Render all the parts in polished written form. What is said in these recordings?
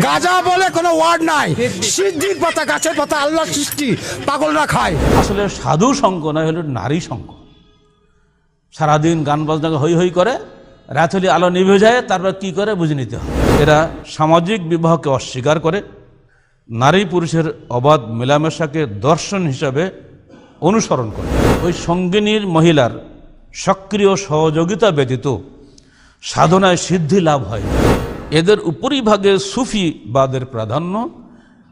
গাঁজা বলে কোনো ওয়ার্ড নাই, সিদ্ধির পাতা, গাছের পাতা, আল্লাহর সৃষ্টি, পাগলরা খায়। আসলে সাধু সঙ্গ নয়, হলো নারী সঙ্গ। সারাদিন গান বাজনা হই হই করে, রাত হলে আলো নিভে যায়, তারপর কি করে বুঝে নিতে হয়। এরা সামাজিক বিবাহকে অস্বীকার করে, নারী পুরুষের অবাধ মেলামেশাকে দর্শন হিসাবে অনুসরণ করে। ওই সঙ্গিনীর মহিলার সক্রিয় সহযোগিতা ব্যতীত সাধনায় সিদ্ধি লাভ হয়। এদের উপরিভাগে সুফিবাদের প্রাধান্য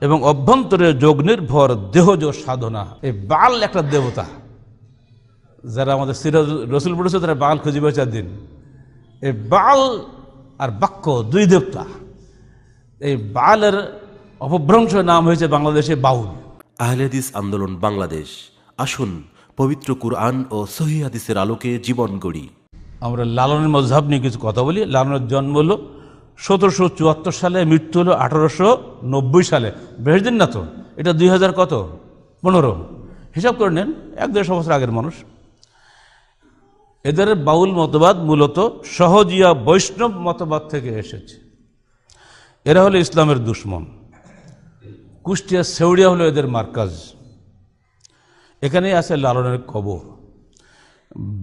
এবং অভ্যন্তরে যোগ নির্ভর দেহজ সাধনা। এই বাল একটা দেবতা, যারা আমাদের সিরাজ রসুল পড়েছে তারা বাল খুঁজে বেচার দিন। এই বাল আর বাক্য দুই দেবতা। এই বালের অপভ্রংশ নাম হয়েছে বাংলাদেশে বাউল। আহলে হাদিস আন্দোলন বাংলাদেশ, আসুন পবিত্র কুরআন ও সহিহ হাদিসের আলোকে জীবন গড়ি। আমরা লালনের মজহাব নিয়ে কিছু কথা বলি। লালনের জন্ম হলো 1774 সালে, মৃত্যু হলো 1890 সালে। বেশ দিন না তো, এটা 2000 কত 15 হিসাব করে নেন, 1-1.5 বছর আগের মানুষ। এদের বাউল মতবাদ মূলত সহজিয়া বৈষ্ণব মতবাদ থেকে এসেছে। এরা হলো ইসলামের দুশ্মন। কুষ্টিয়া সেউড়িয়া হলো এদের মার্কাজ। এখানেই আছে লালনের কবর।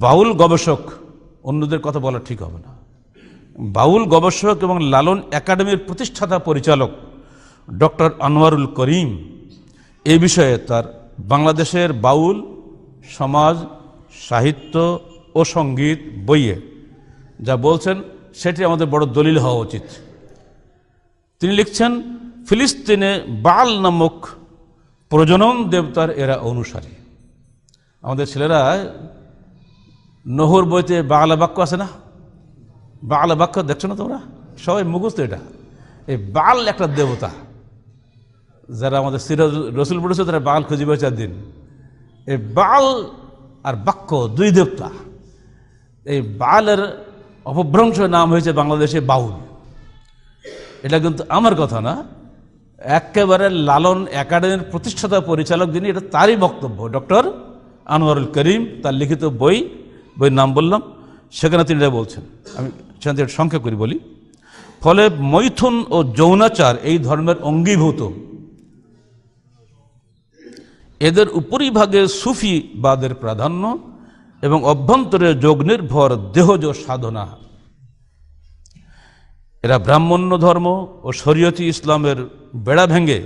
বাউল গবেষক, অন্যদের কথা বলা ঠিক হবে না, বাউল গবেষক এবং লালন একাডেমির প্রতিষ্ঠাতা পরিচালক ডক্টর আনোয়ারুল করিম এই বিষয়ে তার বাংলাদেশের বাউল সমাজ, সাহিত্য ও সঙ্গীত বইয়ে যা বলছেন সেটি আমাদের বড় দলিল হওয়া উচিত। তিনি লিখছেন, ফিলিস্তিনে বাল নামক প্রজনন দেবতার এরা অনুসারী। আমাদের ছেলেরা নহর বইতে বাংলা বাক্য আছে না, বাংলা বাক্য দেখছো না তোমরা, সবাই মুখস্থ। এটা এই বাল একটা দেবতা, যারা আমাদের সিরাজ রসুল পড়েছে তারা বাল খুঁজে বেচার দিন। এই বাল আর বাক্য দুই দেবতা। এই বালের অপভ্রংশ নাম হয়েছে বাংলাদেশে বাউল। এটা কিন্তু আমার কথা না, একেবারে লালন একাডেমির প্রতিষ্ঠাতা পরিচালক যিনি, এটা তারই বক্তব্য, ডক্টর আনোয়ারুল করিম। তার লিখিত বইয়ের নাম বললাম, সেখানে তিনি এটা বলছেন। আমি সেখানে সংক্ষেপ করে বলি। ফলে মৈথুন ও যৌনাচার এই ধর্মের অঙ্গীভূত। এদের উপরিভাগে সুফিবাদের প্রাধান্য এবং অভ্যন্তরে যোগ নির্ভর দেহজ সাধনা। এরা ব্রাহ্মণ্য ধর্ম ও শরীয়তি ইসলামের বেড়া ভেঙে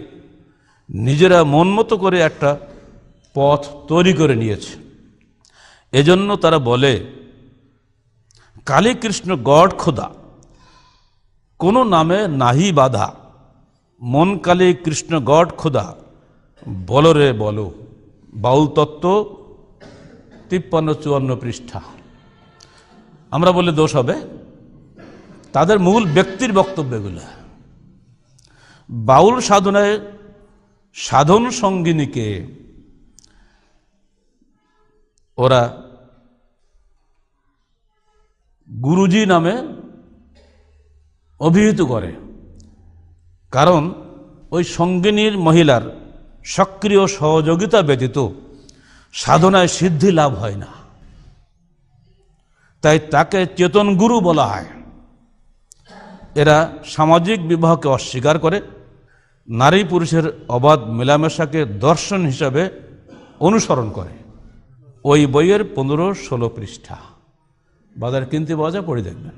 নিজেরা মন মতো করে একটা পথ তৈরি করে নিয়েছে। এজন্য তারা বলে, কালী কৃষ্ণ গড় খোদা, কোনো নামে নাহি বাধা, মন কালী কৃষ্ণ গড় খোদা, বলো রে বলো। বাউল তত্ত্ব 53-54 পৃষ্ঠা। আমরা বলে দোষ হবে, তাদের মূল ব্যক্তির বক্তব্য এগুলো। বাউল সাধনায় সাধন সঙ্গিনীকে ওরা গুরুজি নামে অভিহিত করে, কারণ ওই সঙ্গিনীর মহিলার সক্রিয় সহযোগিতা ব্যতীত সাধনায় সিদ্ধি লাভ হয় না। তাই তাকে চেতন গুরু বলা হয়। এরা সামাজিক বিবাহকে অস্বীকার করে, নারী পুরুষের অবাধ মেলামেশাকে দর্শন হিসাবে অনুসরণ করে। ওই বইয়ের 15-16 পৃষ্ঠা বাজার কিনতে পাওয়া যায়, পড়ে দেখবেন।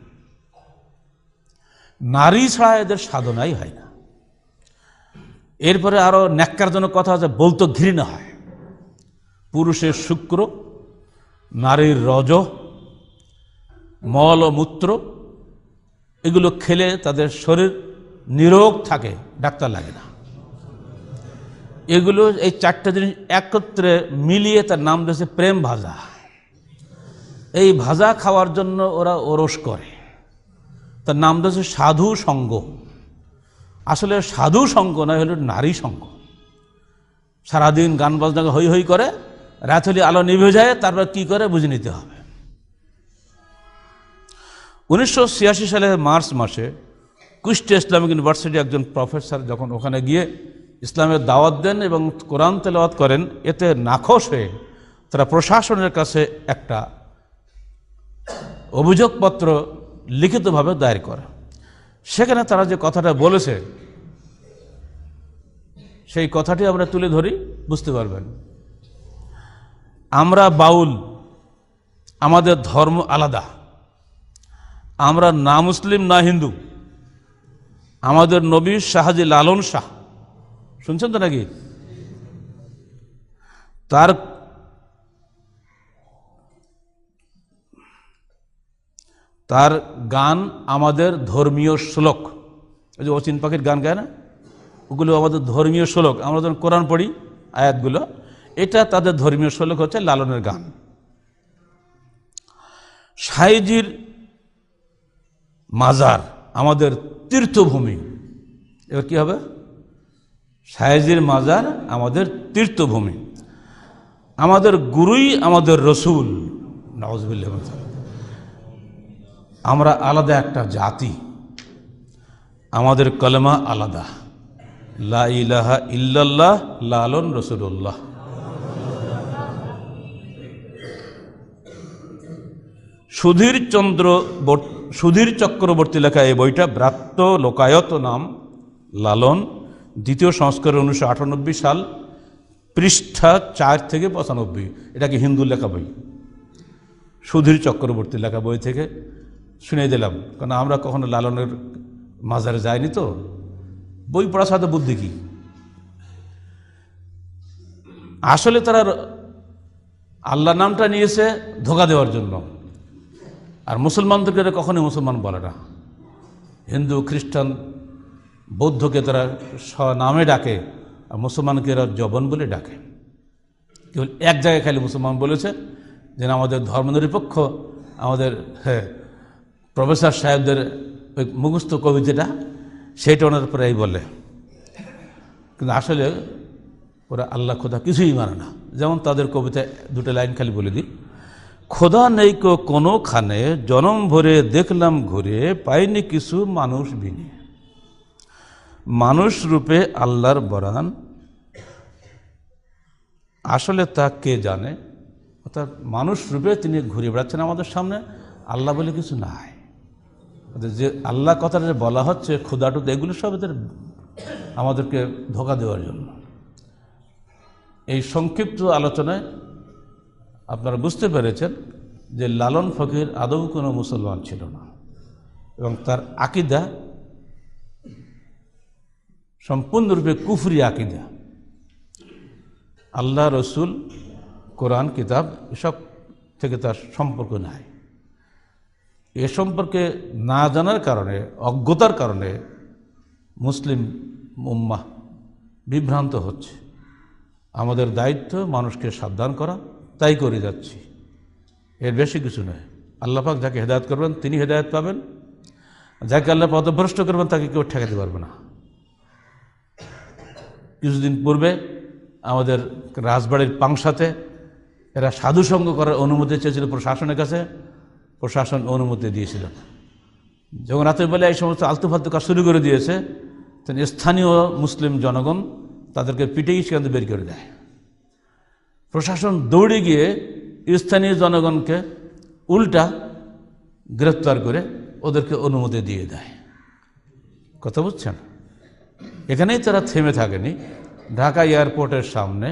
নারী ছাড়া এদের সাধনাই হয় না। এরপরে আরো ন্যাক্কারজনক কথা আছে, বলতে ঘৃণা হয়। পুরুষের শুক্র, নারীর রজ, মল ও মূত্র, এগুলো খেলে তাদের শরীর নিরোগ থাকে, ডাক্তার লাগে না। এগুলো এই 4টা জিনিস একত্রে মিলিয়ে তার নাম দিয়েছে প্রেম ভাজা। এই ভাজা খাওয়ার জন্য ওরা ওরস করে, তার নাম দিয়েছে সাধু সঙ্গ। আসলে সাধু সঙ্গ নয়, হলো নারী সঙ্গ। সারাদিন গান বাজনা হই হই করে, রাত হলে আলো নিভে যায়, তারপর কি করে বুঝে নিতে হবে। 1986 সালে মার্চ মাসে কুষ্টিয়া ইসলামিক ইউনিভার্সিটি একজন প্রফেসর যখন ওখানে গিয়ে ইসলামের দাওয়াত দেন এবং কোরআন তেলাওয়াত করেন, এতে নাখোশ হয়ে তারা প্রশাসনের কাছে একটা অভিযোগপত্র লিখিতভাবে দায়ের করে। সেখানে তারা যে কথাটা বলেছে সেই কথাটি আমরা তুলে ধরি, বুঝতে পারবেন। আমরা বাউল, আমাদের ধর্ম আলাদা, আমরা না মুসলিম না হিন্দু, আমাদের নবী শাহজি লালন শাহ, শুনছেন তো নাকি? তার গান আমাদের ধর্মীয় শ্লোক। ওই যে অচিন পাখির গান গায় না, ওগুলো আমাদের ধর্মীয় শ্লোক। আমরা যখন কোরআন পড়ি আয়াতগুলো, এটা তাদের ধর্মীয় শ্লোক হচ্ছে লালনের গান। সাইজির মাজার আমাদের তীর্থভূমি। এবার কি হবে? সাইজির মাজার আমাদের তীর্থভূমি, আমাদের গুরুই আমাদের রসুল। নাউজুবিল্লাহ। আমরা আলাদা একটা জাতি, আমাদের কলেমা আলাদা, লা ইলাহা ইল্লাল্লাহ লালন রসুল্লাহ। সুধীর চক্রবর্তী লেখা এই বইটা, ব্রাত্য লোকায়ত নাম, লালন, দ্বিতীয় সংস্করণ 1998 সাল, পৃষ্ঠা 4 থেকে 95। এটা কি হিন্দু লেখা বই, সুধীর চক্রবর্তী লেখা বই থেকে শুনিয়ে দিলাম, কারণ আমরা কখনো লালনের মাজারে যাইনি তো, বই পড়ার সাথে বুদ্ধি কি। আসলে তারা আল্লাহ নামটা নিয়েছে ধোঁকা দেওয়ার জন্য, আর মুসলমানদেরকে কখনোই মুসলমান বলে না। হিন্দু, খ্রিস্টান, বৌদ্ধকে তারা নামে ডাকে, আর মুসলমানকে এরা জবন বলে ডাকে। কেবল এক জায়গায় খালি মুসলমান বলেছে, যেন আমাদের ধর্মনিরপেক্ষ আমাদের প্রফেসর সাহেবদের ওই মুখস্থ কবিতাটা, সেইটা ওনার প্রায় বলে, কিন্তু আসলে ওরা আল্লাহ খোদা কিছুই মানে না। যেমন তাদের কবিতায় দুটো লাইন খালি বলে দিই, খোদা নেই কো কোনোখানে, জনম ভরে দেখলাম ঘুরে, পাইনি কিছু মানুষ বিনে, মানুষ রূপে আল্লাহর বরান, আসলে তা কে জানে। অর্থাৎ মানুষ রূপে তিনি ঘুরে বেড়াচ্ছেন আমাদের সামনে, আল্লাহ বলে কিছু নাই। যে আল্লাহ কথাটা যে বলা হচ্ছে, খোদাটুদ, এগুলো সব এদের আমাদেরকে ধোঁকা দেওয়ার জন্য। এই সংক্ষিপ্ত আলোচনায় আপনারা বুঝতে পেরেছেন যে লালন ফকির আদৌ কোনো মুসলমান ছিল না, এবং তার আকিদা সম্পূর্ণরূপে কুফরি আকিদা। আল্লাহ, রসুল, কোরআন, কিতাব এসব থেকে তার সম্পর্ক নাই। এ সম্পর্কে না জানার কারণে, অজ্ঞতার কারণে মুসলিম উম্মাহ বিভ্রান্ত হচ্ছে। আমাদের দায়িত্ব মানুষকে সাবধান করা, তাই করে যাচ্ছি, এর বেশি কিছু নয়। আল্লাহ পাক যাকে হেদায়েত করবেন তিনি হেদায়েত পাবেন, যাকে আল্লাহ পথভ্রষ্ট করবেন তাকে কেউ ঠেকাতে পারবে না। কিছুদিন পূর্বে আমাদের রাজবাড়ির পাংশাতে এরা সাধুসঙ্গ করার অনুমতি চেয়েছিল প্রশাসনের কাছে, প্রশাসন অনুমতি দিয়েছিল। যখন রাতের বেলা এই সমস্ত আলতু ফালতু কাজ শুরু করে দিয়েছে, তখন স্থানীয় মুসলিম জনগণ তাদেরকে পিটেই সেখান থেকে বের করে দেয়। প্রশাসন দৌড়ে গিয়ে স্থানীয় জনগণকে উল্টা গ্রেফতার করে ওদেরকে অনুমতি দিয়ে দেয়। কথা বুঝছেন? এখানেই তারা থেমে থাকেনি। ঢাকা এয়ারপোর্টের সামনে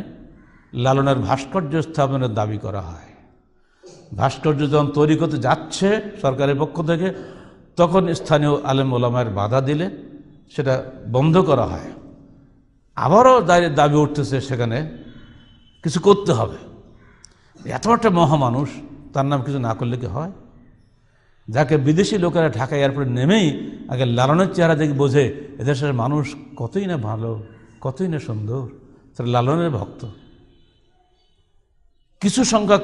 লালনের ভাস্কর্য স্থাপনের দাবি করা হয়। ভাস্কর্য যখন তৈরি করতে যাচ্ছে সরকারের পক্ষ থেকে, তখন স্থানীয় আলেম ওলামায়ের বাধা দিলে সেটা বন্ধ করা হয়। আবারও দাবি উঠতেছে সেখানে কিছু করতে হবে। এত একটা মহামানুষ, তার নাম কিছু না করলে কি হয়? যাকে বিদেশি লোকেরা ঢাকা এয়ারপোর্টে নেমেই আগে লালনের চেহারা দেখে বোঝে এদেশের মানুষ কতই না ভালো, কতই না সুন্দর, তারা লালনের ভক্ত। কিছু সংখ্যক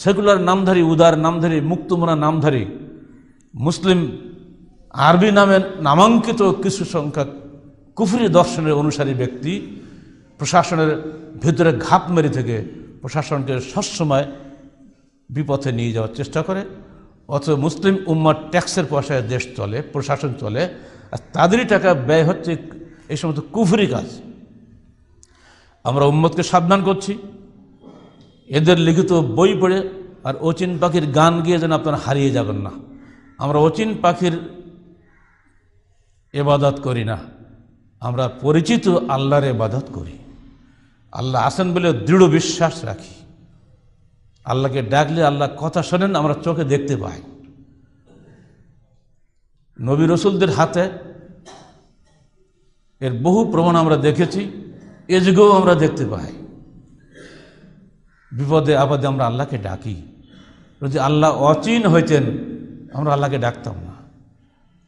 সেকুলার নামধারী, উদার নামধারী, মুক্তমনা নামধারী, মুসলিম আরবি নামে নামাঙ্কিত কিছু সংখ্যক কুফরি দর্শনের অনুসারী ব্যক্তি প্রশাসনের ভিতরে ঘাপ মেরে থেকে প্রশাসনকে সবসময় বিপথে নিয়ে যাওয়ার চেষ্টা করে। অথচ মুসলিম উম্মার ট্যাক্সের পয়সায় দেশ চলে, প্রশাসন চলে, আর তাদেরই টাকা ব্যয় হচ্ছে এই সমস্ত কুফরি কাজ। আমরা উম্মতকে সাবধান করছি, এদের লিখিত বই পড়ে আর অচিন পাখির গান গিয়ে যেন আপনারা হারিয়ে যাবেন না। আমরা অচিন পাখির এবাদত করি না, আমরা পরিচিত আল্লাহর এবাদত করি। আল্লাহ আছেন বলে দৃঢ় বিশ্বাস রাখি। আল্লাহকে ডাকলে আল্লাহ কথা শোনেন, আমরা চোখে দেখতে পাই। নবী রসুলদের হাতে এর বহু প্রমাণ আমরা দেখেছি, এ যুগেও আমরা দেখতে পাই। বিপদে আপদে আমরা আল্লাহকে ডাকি। যদি আল্লাহ অচিন হইতেন আমরা আল্লাহকে ডাকতাম না।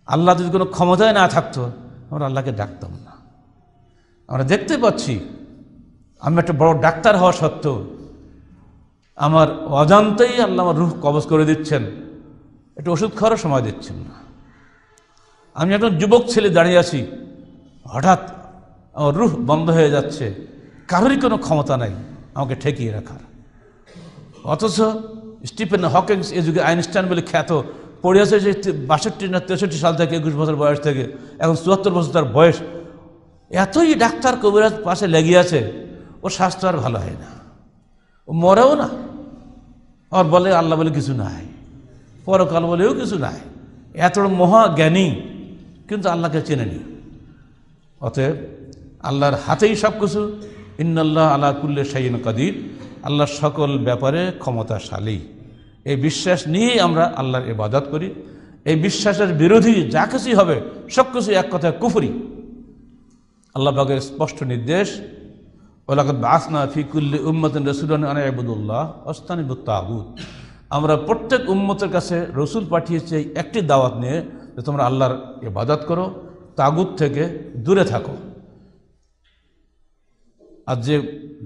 আল্লাহ যদি কোনো ক্ষমতায় না থাকতো আমরা আল্লাহকে ডাকতাম না। আমরা দেখতে পাচ্ছি, আমি একটা বড় ডাক্তার হওয়া সত্ত্বেও আমার অজান্তেই আল্লাহ আমার রূহ কবজ করে দিচ্ছেন, একটু ওষুধ খাওয়ারও সময় দিচ্ছেন না। আমি একজন যুবক ছেলে দাঁড়িয়ে আছি, হঠাৎ আমার রূহ বন্ধ হয়ে যাচ্ছে, কারোরই কোনো ক্ষমতা নাই আমাকে ঠেকিয়ে রাখার। অথচ স্টিফেন হকিংস, এ যুগে আইনস্টাইন বলে খ্যাত, পড়ে আছে যে 62 না 63 সাল থেকে, 21 বছর বয়স থেকে এখন 74 বছর তার বয়স। এতই ডাক্তার কবিরাজ পাশে লেগে আছে, ওর স্বাস্থ্য আর ভালো হয় না, ও মরেও না। আর বলে আল্লাহ বলে কিছু নাই, পরকাল বলেও কিছু নাই। এত মহাজ্ঞানী কিন্তু আল্লাহকে চেনেনি। অতএব আল্লাহর হাতেই সব কিছু। ইন্নাল্লাহ আলা কুল্লি শাইইন কাদির, আল্লাহ সকল ব্যাপারে ক্ষমতাশালী। এই বিশ্বাস নিয়েই আমরা আল্লাহর ইবাদত করি। এই বিশ্বাসের বিরোধী যা কিছুই হবে সব কিছু এক কথায় কুফরি। আল্লাহ পাকের স্পষ্ট নির্দেশ, ওয়ালাকাদ বাআসনা ফি কুল্লি উম্মাতিন রাসূলান আন ইবুদুল্লাহ ওয়াজতানিবুত তাগুত। আমরা প্রত্যেক উম্মতের কাছে রসুল পাঠিয়েছি এই একটি দাওয়াত নিয়ে যে তোমরা আল্লাহর ইবাদত করো, তাগুত থেকে দূরে থাকো। আর যে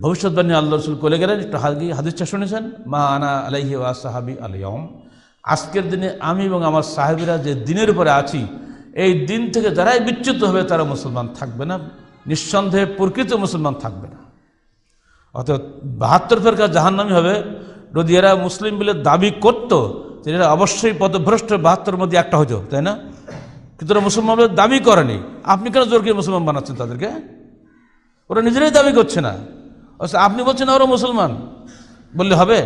ভবিষ্যৎবাণী আল্লাহ রসুল করে গেলেন, একটু হাদিসটা শুনেছেন, মা আনা আলাইহি ওয়া সাহাবি আল ইয়াউম, আজকের দিনে আমি এবং আমার সাহাবীরা যে দিনের উপরে আছি, এই দিন থেকে যারাই বিচ্যুত হবে তারা মুসলমান থাকবে না, নিঃসন্দেহে প্রকৃত মুসলমান থাকবে না। অর্থাৎ 72 ফেরকা জাহান্নামী হবে। যদি এরা মুসলিম বলে দাবি করত তাহলে এরা অবশ্যই পথভ্রষ্ট 72 মধ্যে একটা হতো, তাই না? কিন্তু ওরা মুসলমান বলে দাবি করেনি। আপনি কেন জোর করে মুসলমান বানাচ্ছেন তাদেরকে? ওরা নিজেরাই দাবি করছে না, আপনি বলছেন ওরা মুসলমান বললে হবে?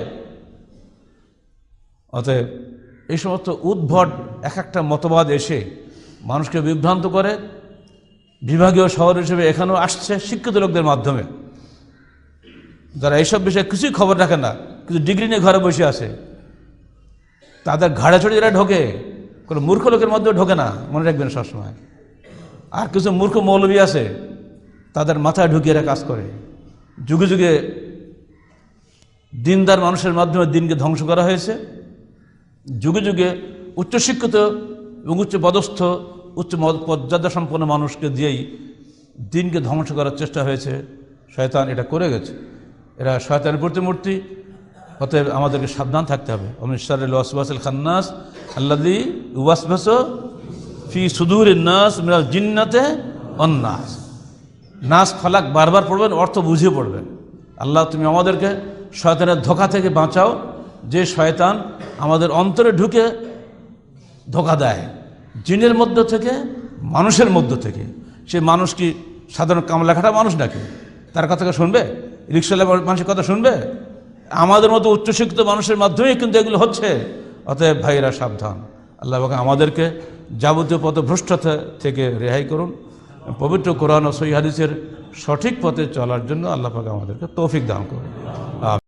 অতএব এই সমস্ত উদ্ভট এক একটা মতবাদ এসে মানুষকে বিভ্রান্ত করে। বিভাগীয় শহর হিসেবে এখানেও আসছে শিক্ষিত লোকদের মাধ্যমে, যারা এইসব বিষয়ে কিছুই খবর রাখে না, কিন্তু ডিগ্রি নিয়ে ঘরে বসে আছে। তাদের ঘাড়ে চড়ে যারা ঢোকে, কোনো মূর্খ লোকের মধ্যেও ঢোকে না, মনে রাখবেন সবসময়। আর কিছু মূর্খ মৌলবী আছে, তাদের মাথায় ঢুকিয়ে এরা কাজ করে। যুগে যুগে দিনদার মানুষের মাধ্যমে দিনকে ধ্বংস করা হয়েছে। যুগে যুগে উচ্চশিক্ষিত এবং উচ্চ পদস্থ উচ্চ মর্যাদা সম্পন্ন মানুষকে দিয়েই দিনকে ধ্বংস করার চেষ্টা হয়েছে। শয়তান এটা করে গেছে, এরা শয়তানের প্রতিমূর্তি। অতএব আমাদেরকে সাবধান থাকতে হবে। ওমিন শাররিল ওয়াসওয়াসিল খান্নাস আল্লাযী ইউওয়াসওয়াসু ফি সুদুরিন নাস মিনাল জিন্নাতি ওয়ান নাস। নাস ফালাক বারবার পড়বেন, অর্থ বুঝিয়ে পড়বেন। আল্লাহ তুমি আমাদেরকে শয়তানের ধোঁকা থেকে বাঁচাও, যে শয়তান আমাদের অন্তরে ঢুকে ধোঁকা দেয়, জিনের মধ্য থেকে, মানুষের মধ্য থেকে। সে মানুষ কি সাধারণ কামলাখাটা মানুষ নাকি? তার কথা শুনবে? রিক্সাওয়ালা মানুষের কথা শুনবে? আমাদের মতো উচ্চশিক্ষিত মানুষের মাধ্যমেই কিন্তু এগুলো হচ্ছে। অতএব ভাইরা সাবধান। আল্লাহ পাক আমাদেরকে যাবতীয় পথভ্রষ্টতা থেকে রেহাই করুন। পবিত্র কোরআন ও সহিহ হাদিসের সঠিক পথে চলার জন্য আল্লাহ পাক আমাদেরকে তৌফিক দান করুন। আমিন।